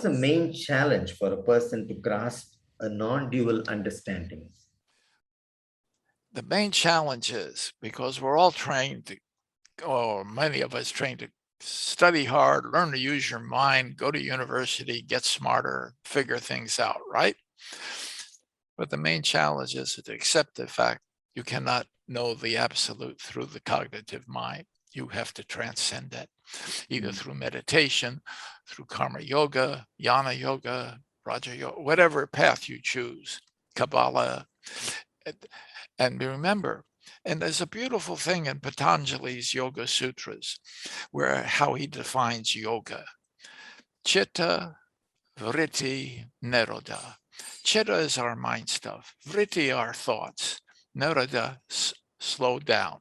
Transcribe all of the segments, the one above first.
the main challenge for a person to grasp a non-dual understanding? The main challenge is because we're all trained to, or many of us trained to study hard, learn to use your mind, go to university, get smarter, figure things out, right? But the main challenge is to accept the fact you cannot know the absolute through the cognitive mind. You have to transcend that, either through meditation, through karma yoga, jnana yoga, raja yoga, whatever path you choose, Kabbalah. And remember, and there's a beautiful thing in Patanjali's Yoga Sutras, where how he defines yoga. Chitta, vritti, nirodha. Chitta is our mind stuff. Vritti, our thoughts. Nirodha, slow down.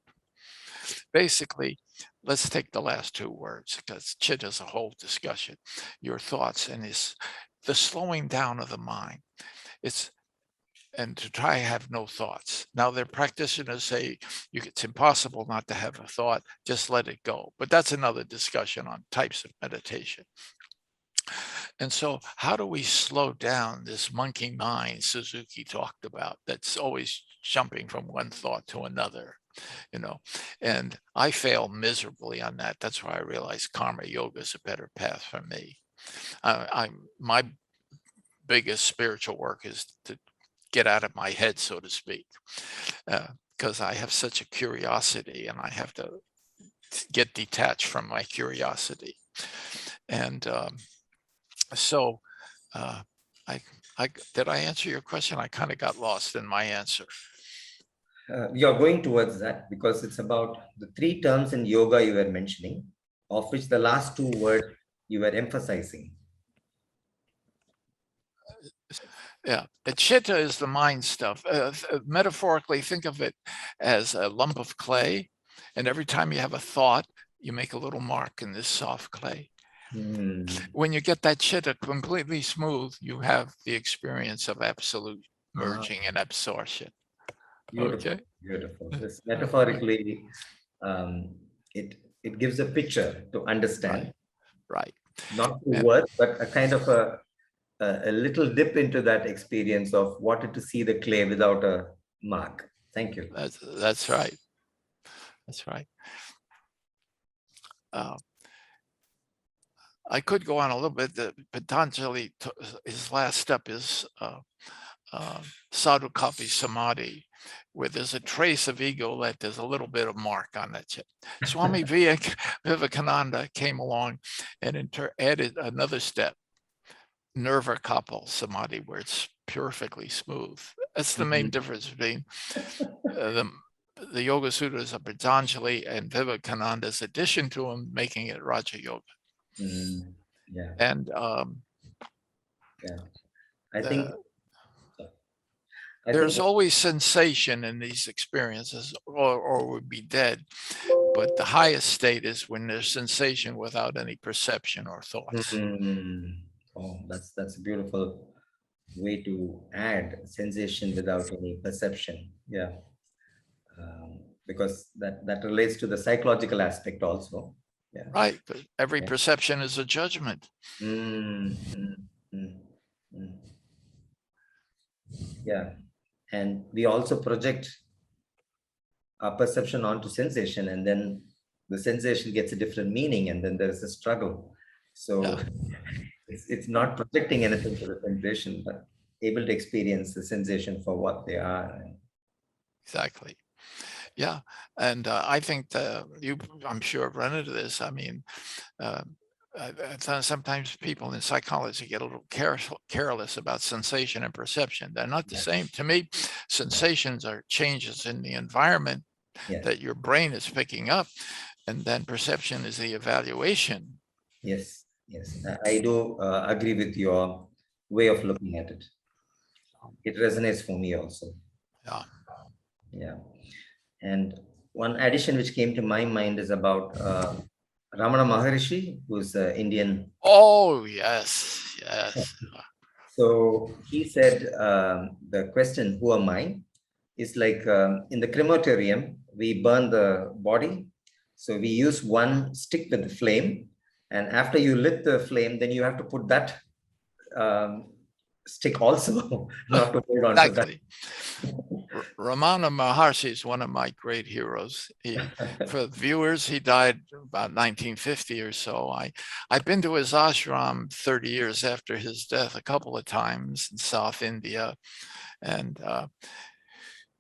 Basically, let's take the last two words, because chitta is a whole discussion. Your thoughts and the slowing down of the mind. And to try to have no thoughts. Now, their practitioners say it's impossible not to have a thought, just let it go. But that's another discussion on types of meditation. And so how do we slow down this monkey mind Suzuki talked about that's always jumping from one thought to another, and I fail miserably on that. That's why I realized karma yoga is a better path for me. My biggest spiritual work is to get out of my head, so to speak, because I have such a curiosity and I have to get detached from my curiosity. And so did I answer your question? I kind of got lost in my answer. You're going towards that because it's about the three terms in yoga you were mentioning, of which the last two words you were emphasizing. Yeah, the chitta is the mind stuff. Metaphorically, think of it as a lump of clay, and every time you have a thought, you make a little mark in this soft clay. When you get that chitta completely smooth, you have the experience of absolute merging and absorption. Beautiful, okay. Beautiful. This metaphorically, it gives a picture to understand. Right. Not through words, but a kind of a little dip into that experience of wanting to see the clay without a mark. Thank you. That's right. That's right. I could go on a little bit. Patanjali, his last step is sadhukapi samadhi, where there's a trace of ego that there's a little bit of mark on that chip. Swami Vivekananda came along and added another step, nirvikapa samadhi, where it's perfectly smooth. That's the main difference between the Yoga Sutras of Patanjali and Vivekananda's addition to him, making it Raja Yoga. Yeah. And I think there's always sensation in these experiences, or we'd be dead. But the highest state is when there's sensation without any perception or thoughts. Oh, that's a beautiful way to add sensation without any perception. Yeah. Because that relates to the psychological aspect also. Yeah. Right. But every perception is a judgment. Yeah. And we also project our perception onto sensation, and then the sensation gets a different meaning, and then there is a struggle. So it's not projecting anything to the sensation, but able to experience the sensation for what they are. Exactly. Yeah. And I think I'm sure I've run into this. I mean, sometimes people in psychology get a little careless about sensation and perception. They're not the same. To me, sensations are changes in the environment that your brain is picking up, and then perception is the evaluation. Yes, I do agree with your way of looking at it. It resonates for me also. Yeah. And one addition which came to my mind is about Ramana Maharishi, who's Indian. Oh, yes. So he said, the question, who am I? Is like in the crematorium, we burn the body. So we use one stick with the flame. And after you lit the flame, then you have to put that stick also, not to hold on to that. Exactly. Ramana Maharshi is one of my great heroes. For viewers, he died about 1950 or so. I've been to his ashram 30 years after his death a couple of times in South India, and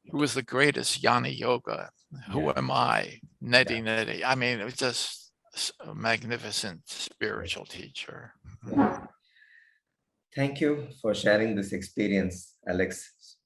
he was the greatest Jnana Yoga. Who am I? Neti Neti. I mean, it was just a magnificent spiritual teacher. Thank you for sharing this experience, Alex.